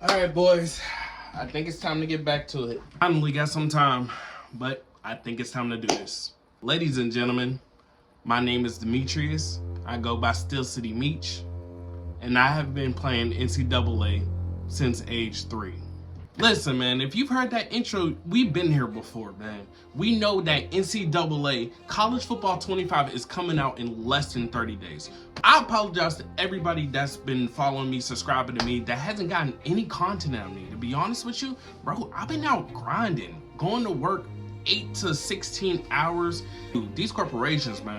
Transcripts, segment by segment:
All right, boys. I think it's time to get back to it. Finally got some time, but I think it's time to do this. Ladies and gentlemen, my name is Demetrius. I go by Steel City Meech, and I have been playing NCAA since age 3. Listen, man, if you've heard that intro, we've been here before, man. We know that NCAA College Football 25 is coming out in less than 30 days. I apologize to everybody that's been following me, subscribing to me, that hasn't gotten any content out of me. To be honest with you, bro, I've been out grinding, going to work 8 to 16 hours. Dude, these corporations, man,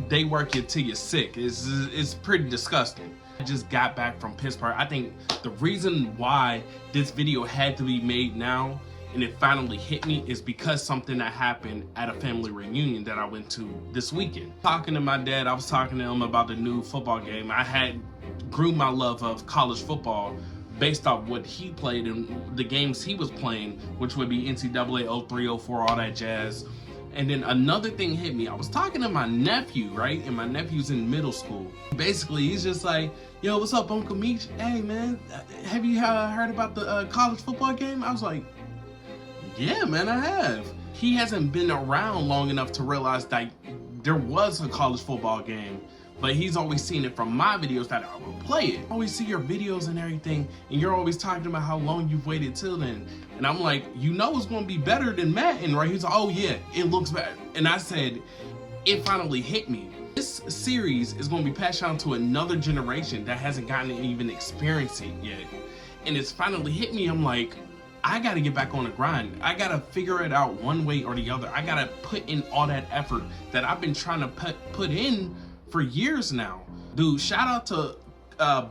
they work you till you're sick. It's pretty disgusting. I just got back from Pittsburgh. I think the reason why this video had to be made now and it finally hit me is because something that happened at a family reunion that I went to this weekend. Talking to my dad, I was talking to him about the new football game. I had grew my love of college football based off what he played and the games he was playing, which would be NCAA 03, 04, all that jazz. And then another thing hit me. I was talking to my nephew, right? And my nephew's in middle school. Basically, he's just like, yo, what's up, Uncle Meech? Hey, man, have you heard about the college football game? I was like, yeah, man, I have. He hasn't been around long enough to realize that there was a college football game, but he's always seen it from my videos that I will play it. I always see your videos and everything, and you're always talking about how long you've waited till then. And I'm like, you know it's gonna be better than Madden, right? He's like, oh yeah, it looks bad. And I said, it finally hit me. This series is gonna be passed down to another generation that hasn't gotten to even experience it yet. And it's finally hit me, I'm like, I gotta get back on the grind. I gotta figure it out one way or the other. I gotta put in all that effort that I've been trying to put in for years now. Dude, shout out to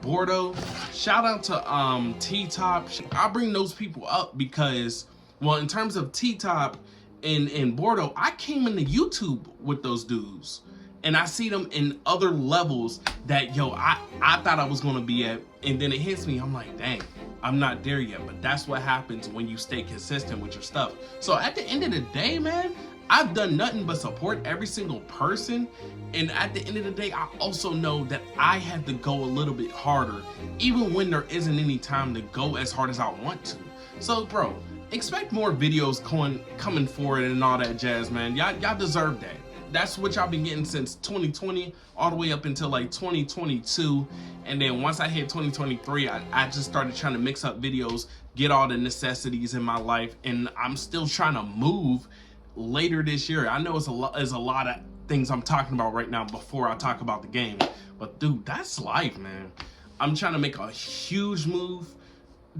Bordeaux, shout out to T-Top. I bring those people up because, well, in terms of T-Top and Bordeaux, I came into YouTube with those dudes and I see them in other levels that, yo, I thought I was gonna be at, and then it hits me, I'm like, dang, I'm not there yet. But that's what happens when you stay consistent with your stuff. So at the end of the day, man, I've done nothing but support every single person. And at the end of the day, I also know that I have to go a little bit harder, even when there isn't any time to go as hard as I want to. So, bro, expect more videos coming forward and all that jazz, man. Y'all deserve that. That's what y'all been getting since 2020, all the way up until like 2022. And then once I hit 2023, I just started trying to mix up videos, get all the necessities in my life. And I'm still trying to move later this year. I know it's a lot of things I'm talking about right now before I talk about the game, but dude, that's life, man. I'm trying to make a huge move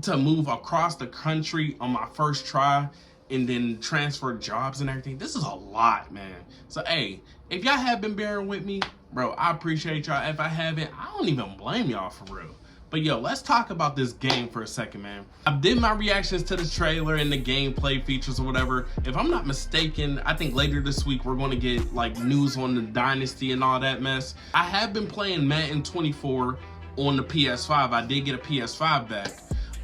to move across the country on my first try and then transfer jobs and everything. This is a lot, man. So hey, if y'all have been bearing with me, bro, I appreciate y'all. If I haven't, I don't even blame y'all for real. But yo, let's talk about this game for a second, man. I did my reactions to the trailer and the gameplay features or whatever. If I'm not mistaken, I think later this week we're gonna get like news on the Dynasty and all that mess. I have been playing Madden 24 on the PS5. I did get a PS5 back.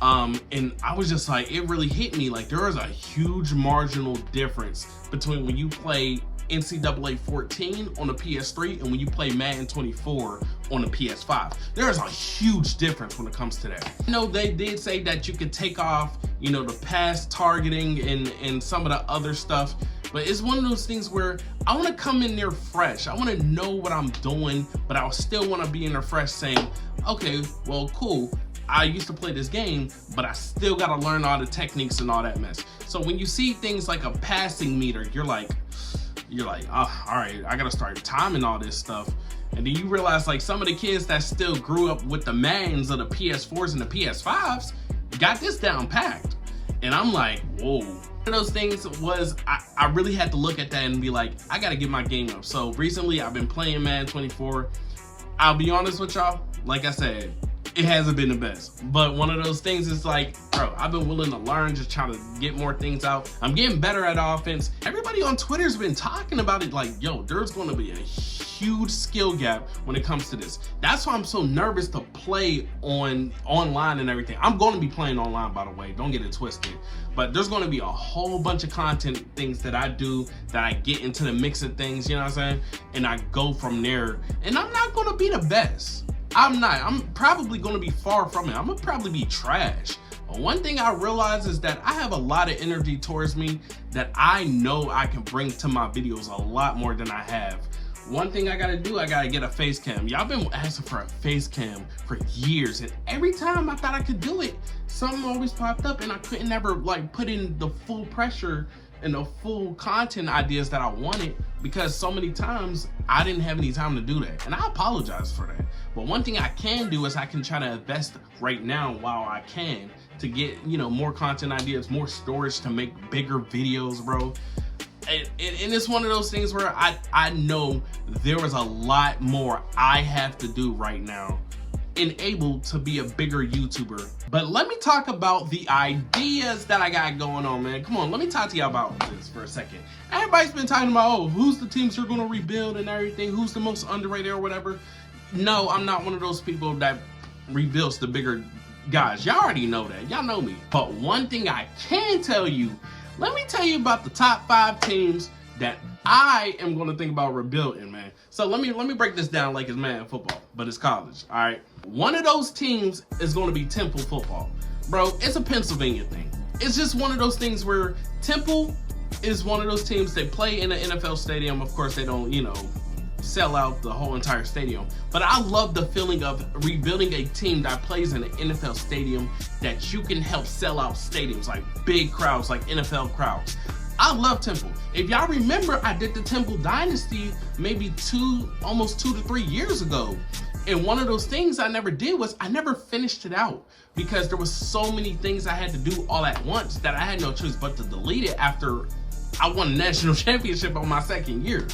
And I was just like, it really hit me. Like there is a huge marginal difference between when you play NCAA 14 on the PS3 and when you play Madden 24 on the PS5. There's a huge difference when it comes to that. I know they did say that you could take off, you know, the pass targeting and some of the other stuff, but it's one of those things where I want to come in there fresh. I want to know what I'm doing, but I still want to be in there fresh saying, okay, well, cool. I used to play this game, but I still got to learn all the techniques and all that mess. So when you see things like a passing meter, you're like, oh, all right, I gotta start timing all this stuff. And then you realize like some of the kids that still grew up with the Maddens of the PS4s and the PS5s got this down packed. And I'm like, whoa. One of those things was I really had to look at that and be like, I gotta get my game up. So recently I've been playing Madden 24. I'll be honest with y'all, like I said, it hasn't been the best, but one of those things is like, bro, I've been willing to learn, just trying to get more things out. I'm getting better at offense. Everybody on Twitter's been talking about it like, yo, there's going to be a huge skill gap when it comes to this. That's why I'm so nervous to play online and everything. I'm going to be playing online, by the way, don't get it twisted, but there's going to be a whole bunch of content things that I do, that I get into the mix of things, you know what I'm saying? And I go from there, and I'm not going to be the best. I'm not. I'm probably gonna be far from it. I'm gonna probably be trash. But one thing I realize is that I have a lot of energy towards me that I know I can bring to my videos a lot more than I have. One thing I gotta do, I gotta get a face cam. Y'all been asking for a face cam for years, and every time I thought I could do it, something always popped up and I couldn't ever like put in the full pressure and the full content ideas that I wanted, because so many times I didn't have any time to do that, and I apologize for that. But one thing I can do is I can try to invest right now while I can to get, you know, more content ideas, more storage to make bigger videos, bro. And it's one of those things where I know there is a lot more I have to do right now and able to be a bigger YouTuber. But let me talk about the ideas that I got going on, man. Come on, let me talk to y'all about this for a second. Everybody's been talking about, oh, who's the teams you're gonna rebuild and everything, who's the most underrated or whatever. No, I'm not one of those people that rebuilds the bigger guys. Y'all already know that, y'all know me. But one thing I can tell you, let me tell you about the top 5 teams that I am gonna think about rebuilding, man. So let me break this down like it's man football, but it's college, all right? One of those teams is gonna be Temple football. Bro, it's a Pennsylvania thing. It's just one of those things where Temple is one of those teams that play in an NFL stadium. Of course, they don't, you know, sell out the whole entire stadium. But I love the feeling of rebuilding a team that plays in an NFL stadium that you can help sell out stadiums, like big crowds, like NFL crowds. I love Temple. If y'all remember, I did the Temple Dynasty maybe almost 2 to 3 years ago. And one of those things I never did was I never finished it out because there was so many things I had to do all at once that I had no choice but to delete it after I won a national championship on my 2nd year.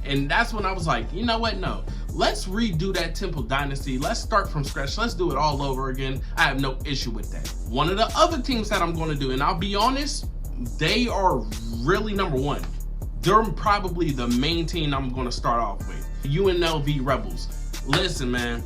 And that's when I was like, you know what? No, let's redo that Temple Dynasty. Let's start from scratch. Let's do it all over again. I have no issue with that. One of the other teams that I'm going to do, and I'll be honest, they are really number 1. They're probably the main team I'm going to start off with. UNLV Rebels. Listen, man,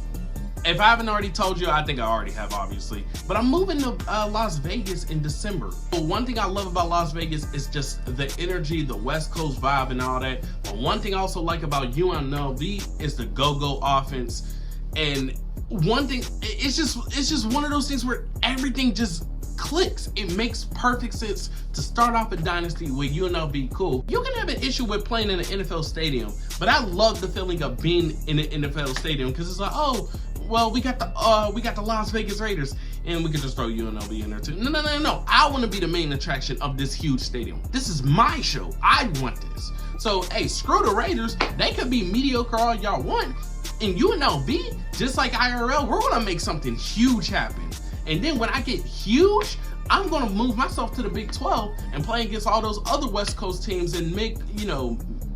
if I haven't already told you, I think I already have, obviously, but I'm moving to Las Vegas in December. But one thing I love about Las Vegas is just the energy, the West Coast vibe and all that. But one thing I also like about UNLV is the go-go offense. And one thing, it's just one of those things where everything just clicks. It makes perfect sense to start off a dynasty with UNLV. Cool. You can have an issue with playing in an NFL stadium, but I love the feeling of being in an NFL stadium because it's like, oh, well, we got the Las Vegas Raiders, and we can just throw UNLV in there too. No. I want to be the main attraction of this huge stadium. This is my show. I want this. So, hey, screw the Raiders. They could be mediocre all y'all want. In UNLV, just like IRL, we're gonna make something huge happen. And then when I get huge, I'm gonna move myself to the Big 12 and play against all those other West Coast teams and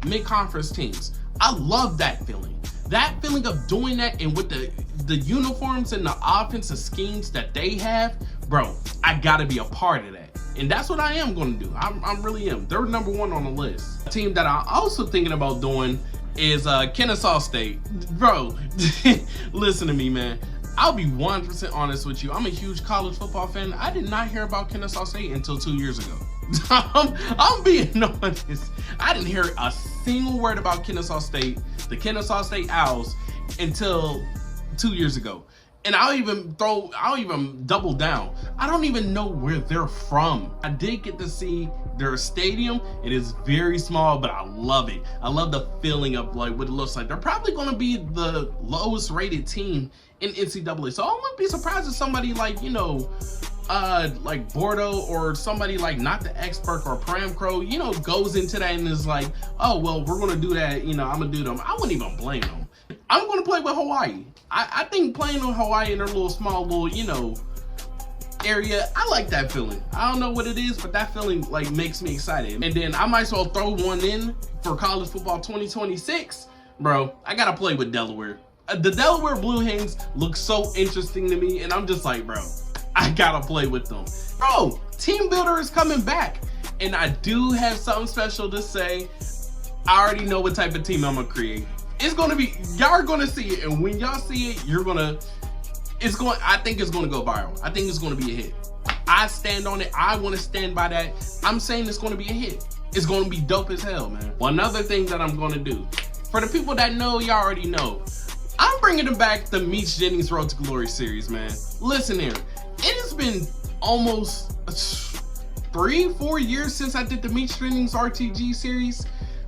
mid-conference teams. I love that feeling. That feeling of doing that, and with the uniforms and the offensive schemes that they have, bro, I gotta be a part of that. And that's what I am gonna do. I really am. They're number 1 on the list. A team that I'm also thinking about doing is Kennesaw State. Bro, listen to me, man. I'll be 100% honest with you. I'm a huge college football fan. I did not hear about Kennesaw State until 2 years ago. I'm being honest. I didn't hear a single word about Kennesaw State, the Kennesaw State Owls, until 2 years ago. And I'll even double down. I don't even know where they're from. I did get to see their stadium. It is very small, but I love it. I love the feeling of like what it looks like. They're probably going to be the lowest rated team in NCAA. So I wouldn't be surprised if somebody like, you know, like Bordeaux or somebody like not the expert or Pram Crow, you know, goes into that and is like, oh, well, we're going to do that. You know, I'm going to do them. I wouldn't even blame them. I'm going to play with Hawaii. I think playing with Hawaii in their small little, you know, area, I like that feeling. I don't know what it is, but that feeling like makes me excited. And then I might as well throw one in for college football 2026. Bro, I got to play with Delaware. The Delaware Blue Hens look so interesting to me, and I'm just like, bro, I got to play with them. Bro, Team Builder is coming back, and I do have something special to say. I already know what type of team I'm going to create. It's going to be, y'all are going to see it, and when y'all see it, I think it's going to go viral. I think it's going to be a hit. I stand on it. I want to stand by that. I'm saying it's going to be a hit. It's going to be dope as hell, man. One other thing that I'm going to do, for the people that know, y'all already know, I'm bringing back the Meech Jennings Road to Glory series, man. Listen here, it has been almost 3-4 years since I did the Meech Jennings RTG series.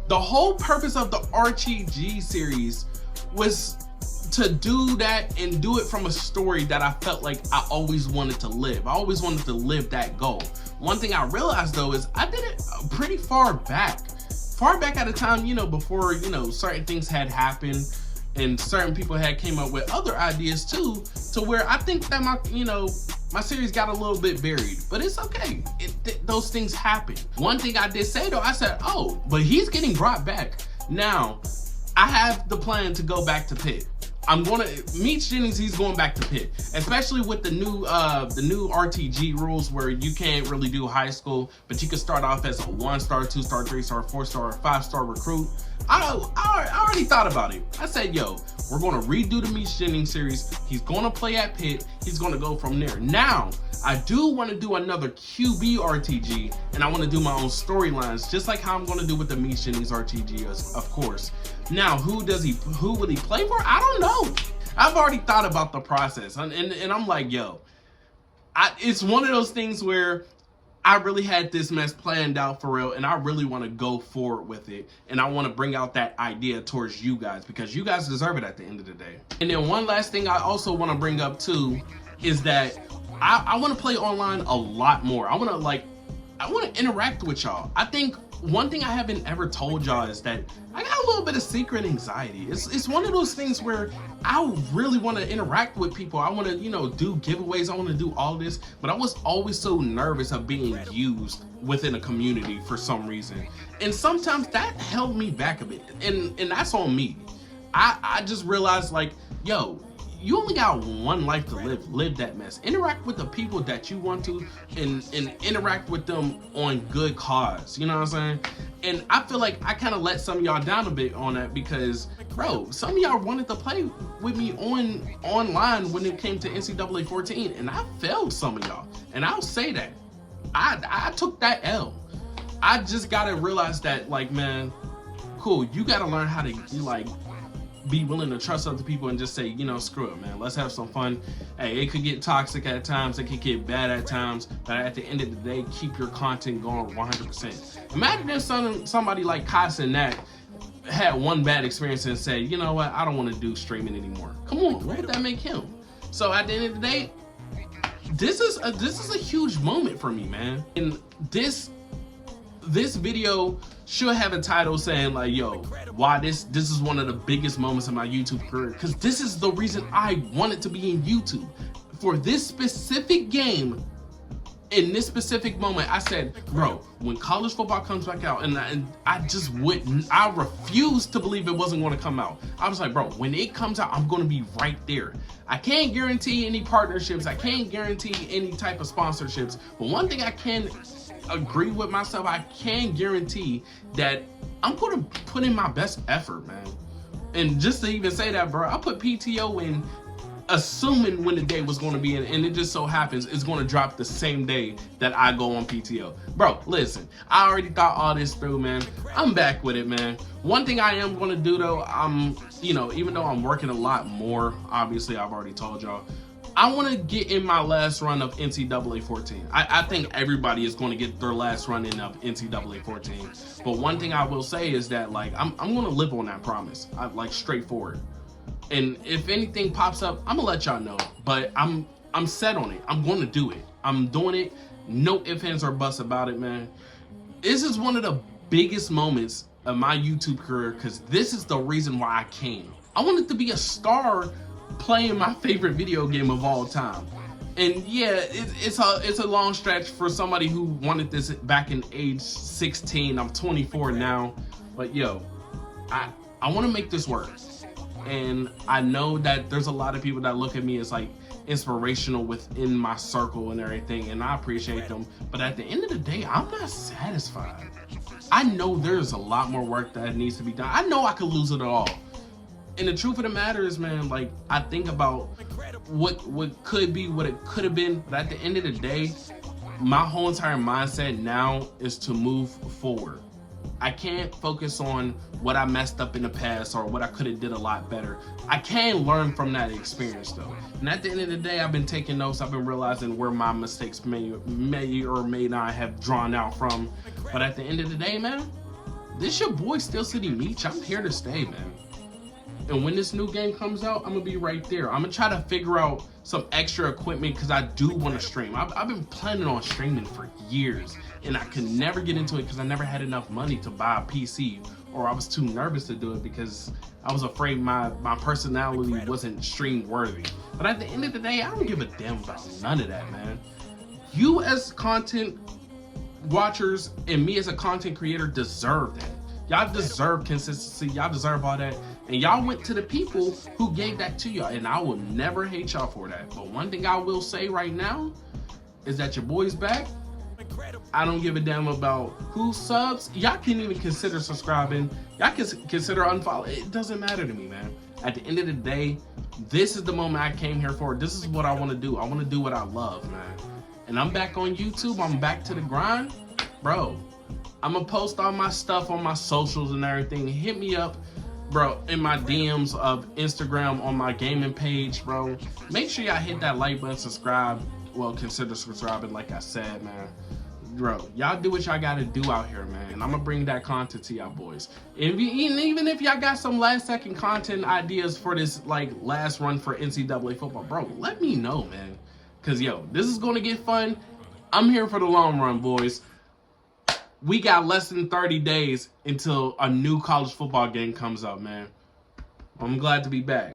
The whole purpose of the RTG series was to do that and do it from a story that I felt like I always wanted to live. I always wanted to live that goal. One thing I realized though is I did it pretty far back at a time, you know, before, you know, certain things had happened and certain people had came up with other ideas too, to where I think that my series got a little bit buried, but it's okay. Those things happen. One thing I did say though, I said, oh, but he's getting brought back. Now, I have the plan to go back to Pitt. I'm gonna Meech Jennings, he's going back to Pitt, especially with the new RTG rules where you can't really do high school, but you can start off as a 1-star, 2-star, 3-star, 4-star, or 5-star recruit. I already thought about it. I said, yo, we're gonna redo the Meech Jennings series. He's gonna play at Pitt. He's gonna go from there. Now, I do want to do another QB RTG, and I want to do my own storylines, just like how I'm going to do with the Meech Jennings RTG, of course. Now, who will he play for? I don't know. I've already thought about the process, and I'm like, yo, it's one of those things where I really had this mess planned out for real, and I really want to go forward with it, and I want to bring out that idea towards you guys, because you guys deserve it at the end of the day. And then one last thing I also want to bring up too is that I want to play online a lot more. I want to interact with y'all. I think one thing I haven't ever told y'all is that I got a little bit of secret anxiety. It's one of those things where I really want to interact with people. I want to, you know, do giveaways. I want to do all this, but I was always so nervous of being used within a community for some reason. And sometimes that held me back a bit. And that's on me. I just realized, like, yo, you only got one life to live that mess. Interact with the people that you want to, and interact with them on good cause, you know what I'm saying? And I feel like I kind of let some of y'all down a bit on that, because bro, some of y'all wanted to play with me online when it came to NCAA 14, and I failed some of y'all, and I'll say that I took that L. I just gotta realize that, like, man, cool, you gotta learn how to, like, be willing to trust other people and just say, you know, screw it, man, let's have some fun. Hey, it could get toxic at times, it could get bad at times, but at the end of the day, keep your content going 100%. Imagine if somebody like Kais and Nat had one bad experience and say, you know what, I don't want to do streaming anymore. Come on, what would that make him? So at the end of the day, this is a huge moment for me, man. And this video should have a title saying, like, yo, why this is one of the biggest moments of my YouTube career, because this is the reason I wanted to be in YouTube. For this specific game, in this specific moment, I said, bro, when college football comes back out, and I refused to believe it wasn't going to come out. I was like, bro, when it comes out, I'm going to be right there. I can't guarantee any partnerships, I can't guarantee any type of sponsorships, but one thing I can agree with myself, I can guarantee that I'm gonna put in my best effort, man. And just to even say that, bro, I put PTO in assuming when the day was going to be in, and it just so happens it's going to drop the same day that I go on PTO. Bro, listen, I already thought all this through, man. I'm back with it, man. One thing I am going to do though, you know, even though I'm working a lot more, obviously I've already told y'all, I want to get in my last run of NCAA 14. I think everybody is going to get their last run in of NCAA 14. But one thing I will say is that, like, I'm going to live on that promise. Like, straightforward. And if anything pops up, I'm going to let y'all know. But I'm set on it. I'm going to do it. I'm doing it. No ifs, ands, or buts about it, man. This is one of the biggest moments of my YouTube career, because this is the reason why I came. I wanted to be a star playing my favorite video game of all time. And yeah, it's a long stretch for somebody who wanted this back in age 16. I'm 24 now, but yo, I want to make this work. And I know that there's a lot of people that look at me as like inspirational within my circle and everything, and I appreciate them, but at the end of the day, I'm not satisfied. I know there's a lot more work that needs to be done. I know I could lose it all. And the truth of the matter is, man, like, I think about what could be, what it could have been, but at the end of the day, my whole entire mindset now is to move forward. I can't focus on what I messed up in the past or what I could have did a lot better. I can learn from that experience though. And at the end of the day, I've been taking notes. I've been realizing where my mistakes may or may not have drawn out from. But at the end of the day, man, this your boy Steel City Meech. I'm here to stay, man. And when this new game comes out, I'm gonna be right there. I'm gonna try to figure out some extra equipment because I do want to stream. I've been planning on streaming for years, and I could never get into it because I never had enough money to buy a PC, or I was too nervous to do it because I was afraid my personality wasn't stream worthy. But at the end of the day, I don't give a damn about none of that, man. You as content watchers and me as a content creator deserve that. Y'all deserve consistency. Y'all deserve all that. And y'all went to the people who gave that to y'all. And I will never hate y'all for that. But one thing I will say right now is that your boy's back. I don't give a damn about who subs. Y'all can even consider subscribing. Y'all can consider unfollow. It doesn't matter to me, man. At the end of the day, this is the moment I came here for. This is what I want to do. I want to do what I love, man. And I'm back on YouTube. I'm back to the grind. Bro, I'm gonna post all my stuff on my socials and everything. Hit me up, bro, in my DMs of Instagram on my gaming page, bro. Make sure y'all hit that like button, subscribe. Well, consider subscribing, like I said, man. Bro, y'all do what y'all gotta do out here, man. I'm gonna bring that content to y'all boys. Even if y'all got some last second content ideas for this like last run for NCAA football, bro, let me know, man. Cause yo, this is gonna get fun. I'm here for the long run, boys. We got less than 30 days until a new college football game comes out, man. I'm glad to be back.